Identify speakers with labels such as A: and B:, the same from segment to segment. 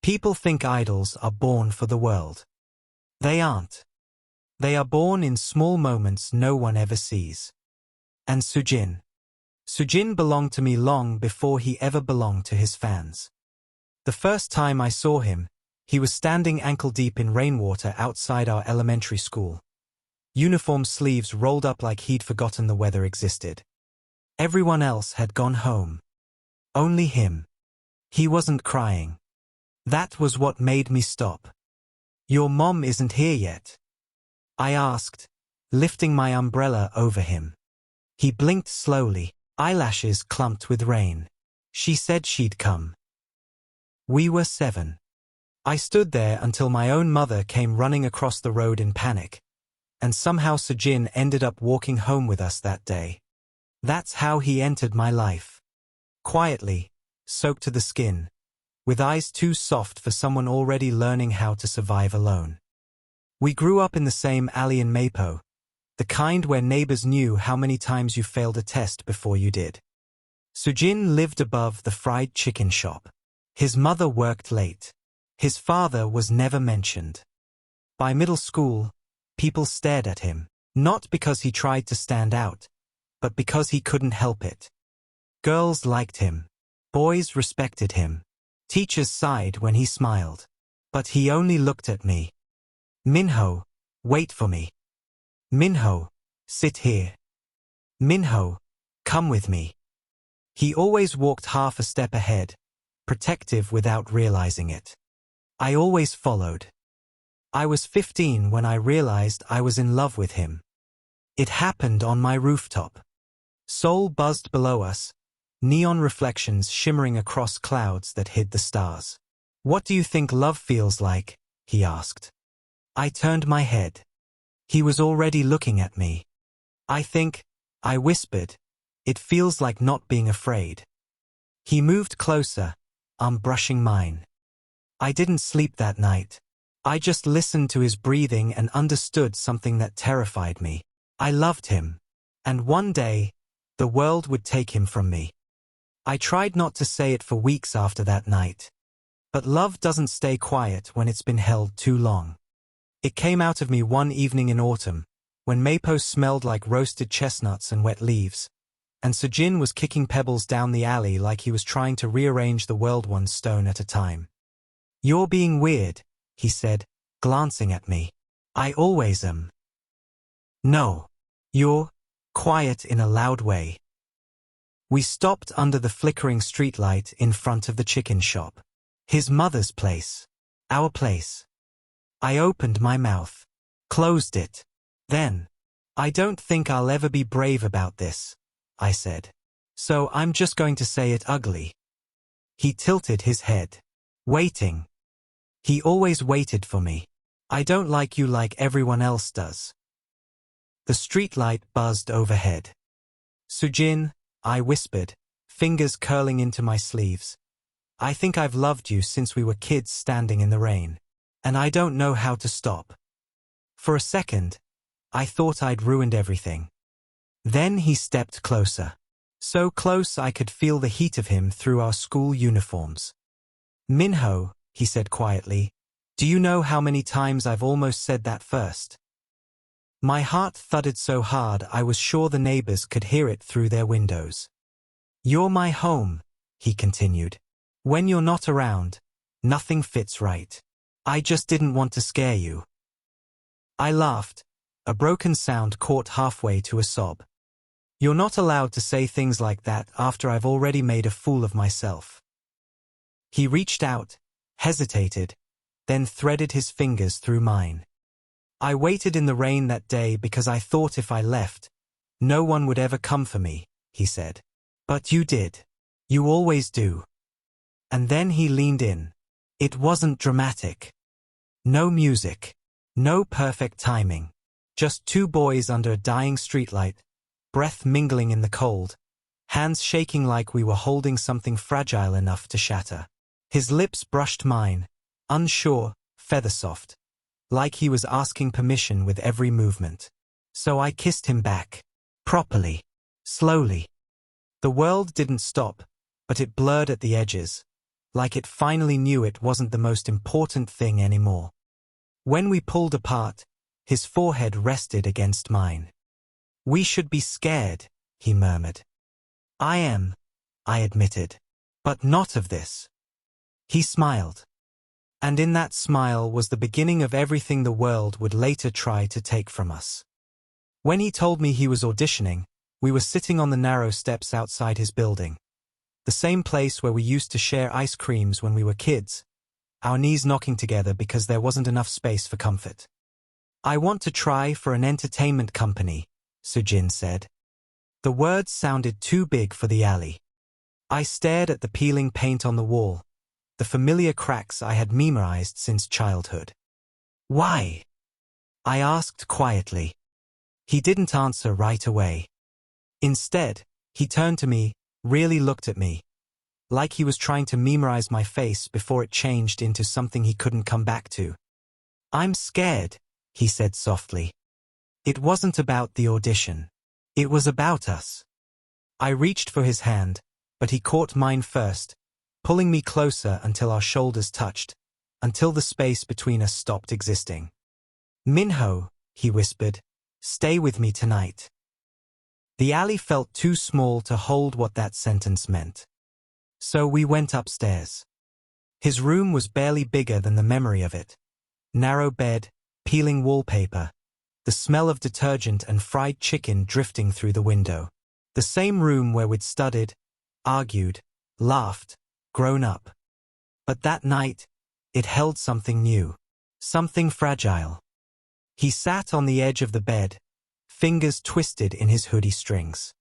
A: People think idols are born for the world. They aren't. They are born in small moments no one ever sees. And Soojin. Soojin belonged to me long before he ever belonged to his fans. The first time I saw him, he was standing ankle-deep in rainwater outside our elementary school. Uniform sleeves rolled up like he'd forgotten the weather existed. Everyone else had gone home. Only him. He wasn't crying. That was what made me stop. "Your mom isn't here yet?" I asked, lifting my umbrella over him. He blinked slowly, eyelashes clumped with rain. "She said she'd come." We were 7. I stood there until my own mother came running across the road in panic, and somehow Soojin ended up walking home with us that day. That's how he entered my life. Quietly, soaked to the skin, with eyes too soft for someone already learning how to survive alone. We grew up in the same alley in Mapo, the kind where neighbors knew how many times you failed a test before you did. Soojin lived above the fried chicken shop. His mother worked late. His father was never mentioned. By middle school, people stared at him, not because he tried to stand out, but because he couldn't help it. Girls liked him. Boys respected him. Teachers sighed when he smiled. But he only looked at me. "Minho, wait for me. Minho, sit here. Minho, come with me." He always walked half a step ahead, protective without realizing it. I always followed. I was 15 when I realized I was in love with him. It happened on my rooftop. Seoul buzzed below us, neon reflections shimmering across clouds that hid the stars. "What do you think love feels like?" he asked. I turned my head. He was already looking at me. I whispered, "It feels like not being afraid." He moved closer, arm brushing mine. I didn't sleep that night. I just listened to his breathing and understood something that terrified me. I loved him. And one day, the world would take him from me. I tried not to say it for weeks after that night. But love doesn't stay quiet when it's been held too long. It came out of me one evening in autumn, when Mapo smelled like roasted chestnuts and wet leaves, and Soojin was kicking pebbles down the alley like he was trying to rearrange the world one stone at a time. "You're being weird," he said, glancing at me. "I always am." "No. You're quiet in a loud way." We stopped under the flickering streetlight in front of the chicken shop. His mother's place. Our place. I opened my mouth. Closed it. Then, "I don't think I'll ever be brave about this," I said. "So I'm just going to say it ugly." He tilted his head. "Waiting." He always waited for me. "I don't like you like everyone else does." The streetlight buzzed overhead. "Soojin," I whispered, fingers curling into my sleeves. "I think I've loved you since we were kids standing in the rain. And I don't know how to stop." For a second, I thought I'd ruined everything. Then he stepped closer. So close I could feel the heat of him through our school uniforms. "Minho," he said quietly, "do you know how many times I've almost said that first?" My heart thudded so hard I was sure the neighbors could hear it through their windows. "You're my home," he continued. "When you're not around, nothing fits right. I just didn't want to scare you." I laughed, a broken sound caught halfway to a sob. "You're not allowed to say things like that after I've already made a fool of myself." He reached out, hesitated, then threaded his fingers through mine. "I waited in the rain that day because I thought if I left, no one would ever come for me," he said. "But you did. You always do." And then he leaned in. It wasn't dramatic. No music. No perfect timing. Just two boys under a dying streetlight, breath mingling in the cold, hands shaking like we were holding something fragile enough to shatter. His lips brushed mine, unsure, feather-soft, like he was asking permission with every movement. So I kissed him back. Properly. Slowly. The world didn't stop, but it blurred at the edges. like it finally knew it wasn't the most important thing anymore. When we pulled apart, his forehead rested against mine. "We should be scared," he murmured. "I am," I admitted. "But not of this." He smiled. And in that smile was the beginning of everything the world would later try to take from us. When he told me he was auditioning, we were sitting on the narrow steps outside his building. The same place where we used to share ice creams when we were kids, our knees knocking together because there wasn't enough space for comfort. "I want to try for an entertainment company," Soojin said. The words sounded too big for the alley. I stared at the peeling paint on the wall, the familiar cracks I had memorized since childhood. "Why?" I asked quietly. He didn't answer right away. Instead, he turned to me, really looked at me, like he was trying to memorize my face before it changed into something he couldn't come back to. "I'm scared," he said softly. It wasn't about the audition. It was about us. I reached for his hand, but he caught mine first, pulling me closer until our shoulders touched, until the space between us stopped existing. "Minho," he whispered, "stay with me tonight." The alley felt too small to hold what that sentence meant. So we went upstairs. His room was barely bigger than the memory of it. Narrow bed, peeling wallpaper, the smell of detergent and fried chicken drifting through the window. The same room where we'd studied, argued, laughed, grown up. But that night, it held something new, something fragile. He sat on the edge of the bed, fingers twisted in his hoodie strings.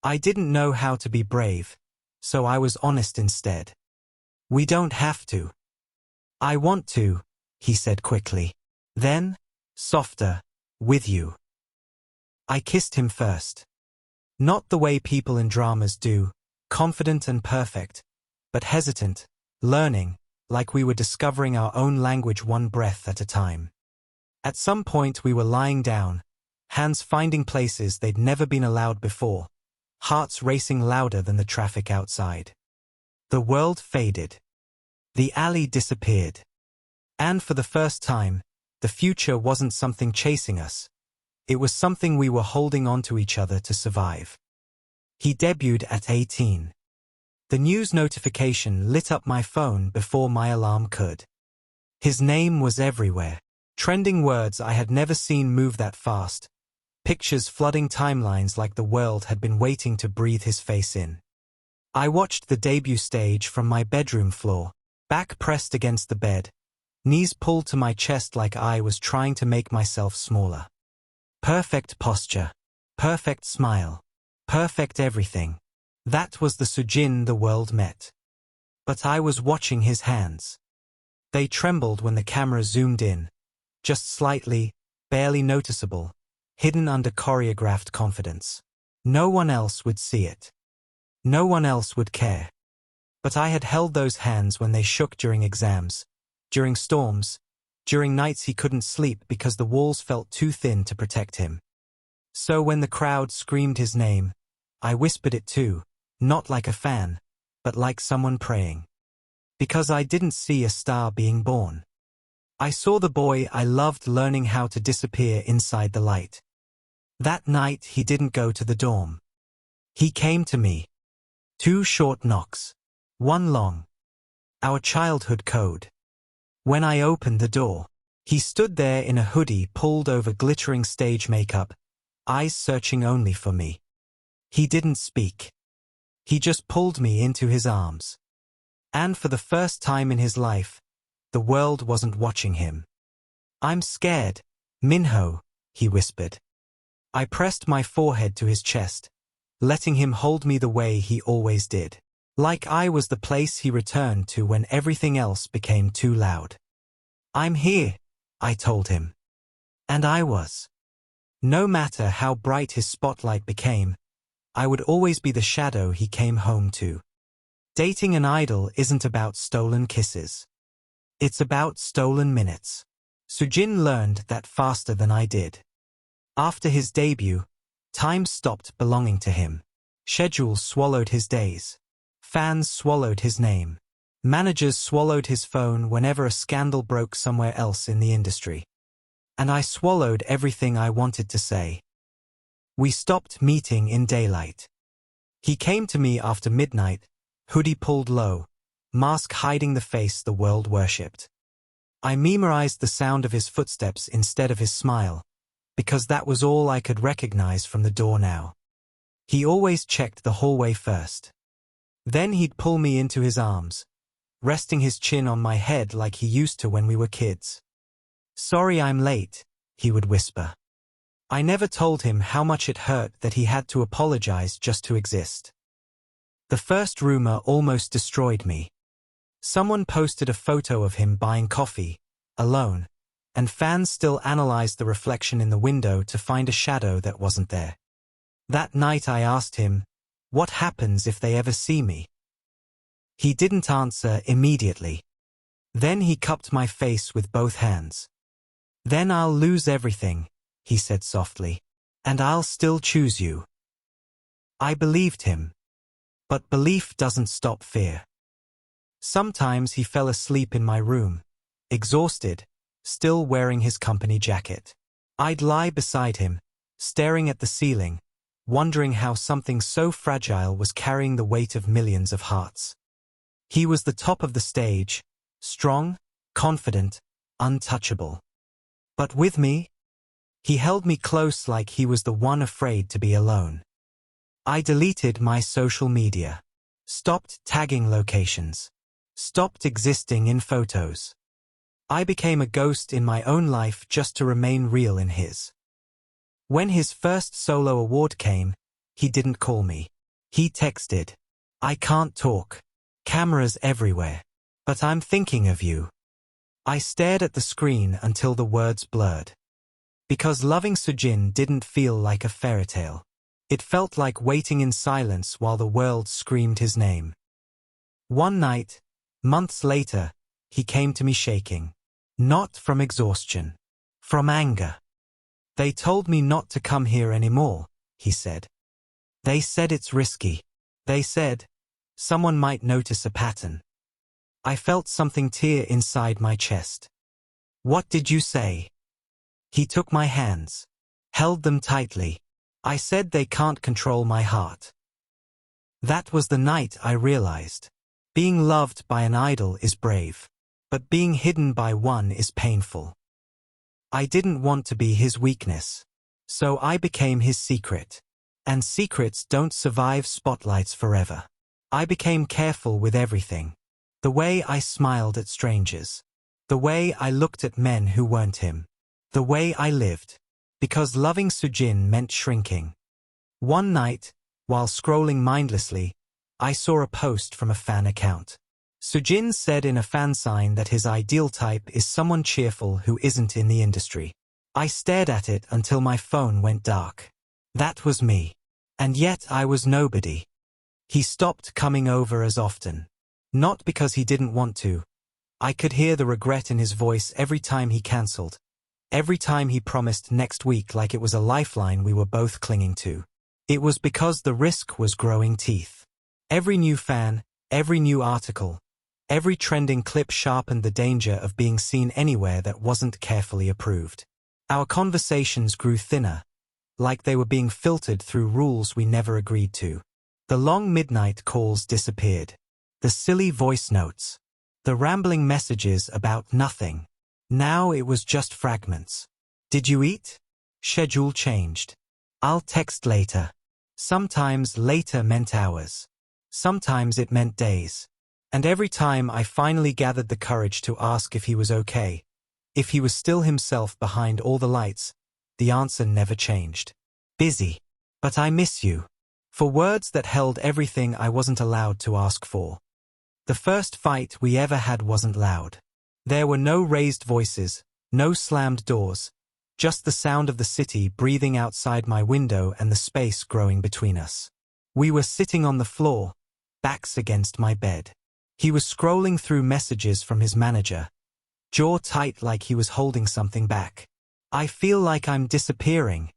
A: I didn't know how to be brave, so I was honest instead. "We don't have to." "I want to," he said quickly. Then, softer, "with you." I kissed him first. Not the way people in dramas do, confident and perfect, but hesitant, learning, like we were discovering our own language one breath at a time. At some point we were lying down, hands finding places they'd never been allowed before, hearts racing louder than the traffic outside. The world faded. The alley disappeared. And for the first time, the future wasn't something chasing us. It was something we were holding on to each other to survive. He debuted at 18. The news notification lit up my phone before my alarm could. His name was everywhere. Trending words I had never seen move that fast. Pictures flooding timelines like the world had been waiting to breathe his face in. I watched the debut stage from my bedroom floor, back pressed against the bed, knees pulled to my chest like I was trying to make myself smaller. Perfect posture, perfect smile, perfect everything. That was the Soojin the world met. But I was watching his hands. They trembled when the camera zoomed in, just slightly, barely noticeable, hidden under choreographed confidence. No one else would see it. No one else would care. But I had held those hands when they shook during exams, during storms, during nights he couldn't sleep because the walls felt too thin to protect him. So when the crowd screamed his name, I whispered it too, not like a fan, but like someone praying. Because I didn't see a star being born. I saw the boy I loved learning how to disappear inside the light. That night he didn't go to the dorm. He came to me. 2 short knocks. 1 long. Our childhood code. When I opened the door, he stood there in a hoodie pulled over glittering stage makeup, eyes searching only for me. He didn't speak. He just pulled me into his arms. And for the first time in his life, the world wasn't watching him. "I'm scared, Minho," he whispered. I pressed my forehead to his chest, letting him hold me the way he always did. Like I was the place he returned to when everything else became too loud. "I'm here," I told him. And I was. No matter how bright his spotlight became, I would always be the shadow he came home to. Dating an idol isn't about stolen kisses. It's about stolen minutes. Soojin learned that faster than I did. After his debut, time stopped belonging to him. Schedules swallowed his days. Fans swallowed his name. Managers swallowed his phone whenever a scandal broke somewhere else in the industry. And I swallowed everything I wanted to say. We stopped meeting in daylight. He came to me after midnight, hoodie pulled low, mask hiding the face the world worshipped. I memorized the sound of his footsteps instead of his smile, because that was all I could recognize from the door now. He always checked the hallway first. Then he'd pull me into his arms, resting his chin on my head like he used to when we were kids. "Sorry I'm late," he would whisper. I never told him how much it hurt that he had to apologize just to exist. The first rumor almost destroyed me. Someone posted a photo of him buying coffee, alone, and fans still analyzed the reflection in the window to find a shadow that wasn't there. That night I asked him, "What happens if they ever see me?" He didn't answer immediately. Then he cupped my face with both hands. "Then I'll lose everything," he said softly, "and I'll still choose you." I believed him. But belief doesn't stop fear. Sometimes he fell asleep in my room, exhausted, still wearing his company jacket. I'd lie beside him, staring at the ceiling, wondering how something so fragile was carrying the weight of millions of hearts. He was the top of the stage, strong, confident, untouchable. But with me, he held me close like he was the one afraid to be alone. I deleted my social media, stopped tagging locations, stopped existing in photos. I became a ghost in my own life just to remain real in his. When his first solo award came, he didn't call me. He texted, "I can't talk. Cameras everywhere. But I'm thinking of you." I stared at the screen until the words blurred. Because loving Soojin didn't feel like a fairy tale. It felt like waiting in silence while the world screamed his name. One night, months later, he came to me shaking. Not from exhaustion. From anger. "They told me not to come here anymore," he said. "They said it's risky. They said someone might notice a pattern." I felt something tear inside my chest. "What did you say?" He took my hands, held them tightly. I said they can't control my heart. That was the night I realized. Being loved by an idol is brave, but being hidden by one is painful. I didn't want to be his weakness, so I became his secret. And secrets don't survive spotlights forever. I became careful with everything. The way I smiled at strangers. The way I looked at men who weren't him. The way I lived. Because loving Soojin meant shrinking. One night, while scrolling mindlessly, I saw a post from a fan account. Soojin said in a fan sign that his ideal type is someone cheerful who isn't in the industry. I stared at it until my phone went dark. That was me. And yet I was nobody. He stopped coming over as often. Not because he didn't want to. I could hear the regret in his voice every time he cancelled. Every time he promised next week like it was a lifeline we were both clinging to. It was because the risk was growing teeth. Every new fan, every new article, every trending clip sharpened the danger of being seen anywhere that wasn't carefully approved. Our conversations grew thinner, like they were being filtered through rules we never agreed to. The long midnight calls disappeared. The silly voice notes. The rambling messages about nothing. Now it was just fragments. "Did you eat?" Schedule changed. "I'll text later." Sometimes later meant hours. Sometimes it meant days. And every time I finally gathered the courage to ask if he was okay, if he was still himself behind all the lights, the answer never changed. "Busy. But I miss you." For words that held everything I wasn't allowed to ask for. The first fight we ever had wasn't loud. There were no raised voices, no slammed doors, just the sound of the city breathing outside my window and the space growing between us. We were sitting on the floor, backs against my bed. He was scrolling through messages from his manager, jaw tight like he was holding something back. "I feel like I'm disappearing,"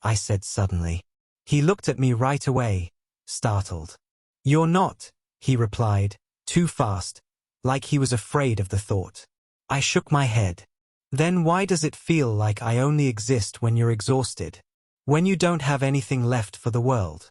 A: I said suddenly. He looked at me right away, startled. "You're not," he replied, too fast, like he was afraid of the thought. I shook my head. Then why does it feel like I only exist when you're exhausted? When you don't have anything left for the world?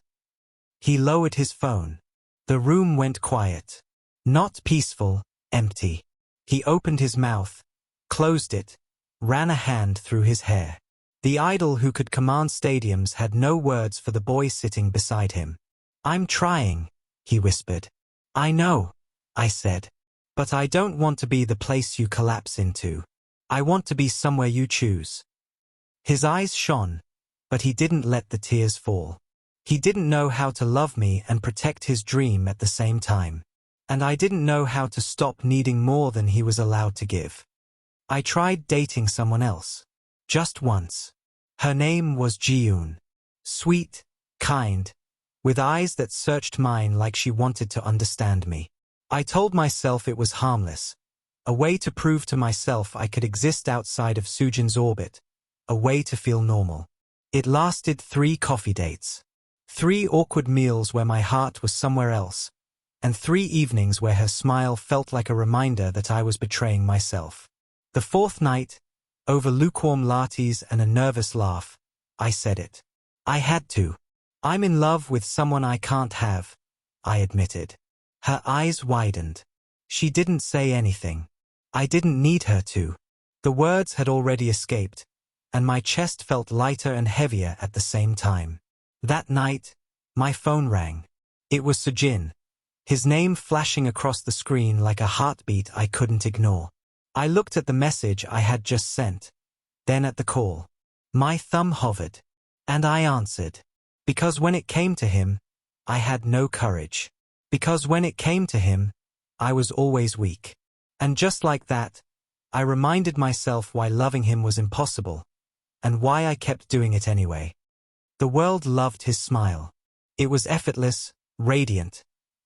A: He lowered his phone. The room went quiet. Not peaceful, empty. He opened his mouth, closed it, ran a hand through his hair. The idol who could command stadiums had no words for the boy sitting beside him. I'm trying, he whispered. I know, I said. But I don't want to be the place you collapse into. I want to be somewhere you choose. His eyes shone, but he didn't let the tears fall. He didn't know how to love me and protect his dream at the same time. And I didn't know how to stop needing more than he was allowed to give. I tried dating someone else. Just once. Her name was Ji-yoon. Sweet, kind, with eyes that searched mine like she wanted to understand me. I told myself it was harmless, a way to prove to myself I could exist outside of Soojin's orbit, a way to feel normal. It lasted 3 coffee dates. 3 awkward meals where my heart was somewhere else, and 3 evenings where her smile felt like a reminder that I was betraying myself. The 4th night, over lukewarm lattes and a nervous laugh, I said it. I had to. I'm in love with someone I can't have, I admitted. Her eyes widened. She didn't say anything. I didn't need her to. The words had already escaped, and my chest felt lighter and heavier at the same time. That night, my phone rang. It was Soojin, his name flashing across the screen like a heartbeat I couldn't ignore. I looked at the message I had just sent, then at the call. My thumb hovered, and I answered. Because when it came to him, I had no courage. Because when it came to him, I was always weak. And just like that, I reminded myself why loving him was impossible, and why I kept doing it anyway. The world loved his smile. It was effortless, radiant,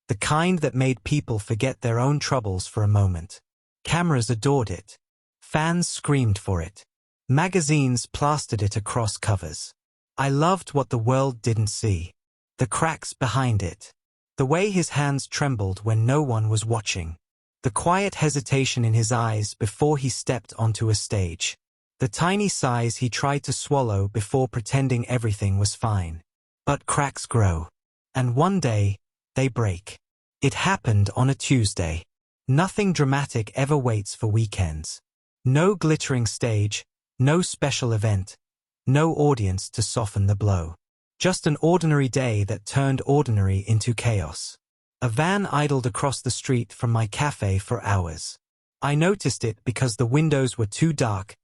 A: the kind that made people forget their own troubles for a moment. Cameras adored it. Fans screamed for it. Magazines plastered it across covers. I loved what the world didn't see. The cracks behind it. The way his hands trembled when no one was watching. The quiet hesitation in his eyes before he stepped onto a stage. The tiny sighs he tried to swallow before pretending everything was fine. But cracks grow. And one day, they break. It happened on a Tuesday. Nothing dramatic ever waits for weekends. No glittering stage, no special event, no audience to soften the blow. Just an ordinary day that turned ordinary into chaos. A van idled across the street from my cafe for hours. I noticed it because the windows were too dark,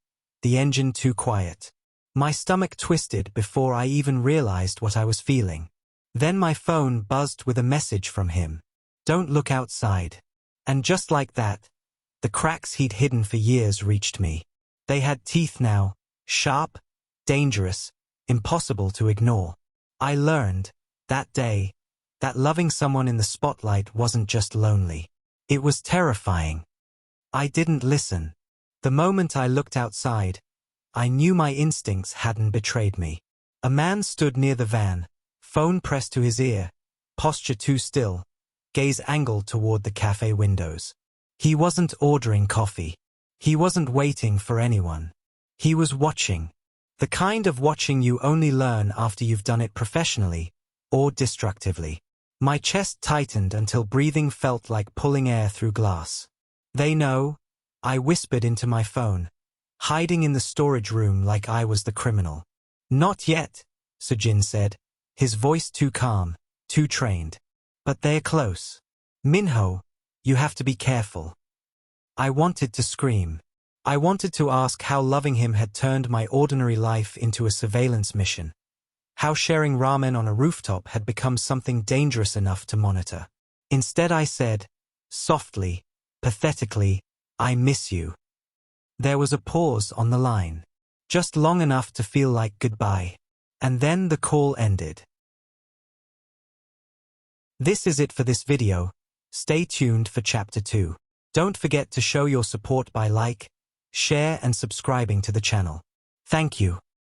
A: the engine too quiet. My stomach twisted before I even realized what I was feeling. Then my phone buzzed with a message from him. Don't look outside. And just like that, the cracks he'd hidden for years reached me. They had teeth now, sharp, dangerous, impossible to ignore. I learned, that day, that loving someone in the spotlight wasn't just lonely. It was terrifying. I didn't listen. The moment I looked outside, I knew my instincts hadn't betrayed me. A man stood near the van, phone pressed to his ear, posture too still, gaze angled toward the cafe windows. He wasn't ordering coffee. He wasn't waiting for anyone. He was watching. The kind of watching you only learn after you've done it professionally, or destructively. My chest tightened until breathing felt like pulling air through glass. They know, I whispered into my phone, hiding in the storage room like I was the criminal. Not yet, Soojin said, his voice too calm, too trained. But they're close. Minho, you have to be careful. I wanted to scream. I wanted to ask how loving him had turned my ordinary life into a surveillance mission. How sharing ramen on a rooftop had become something dangerous enough to monitor. Instead I said, softly, pathetically, I miss you. There was a pause on the line. Just long enough to feel like goodbye. And then the call ended. This is it for this video. Stay tuned for chapter 2. Don't forget to show your support by like, share and subscribing to the channel. Thank you.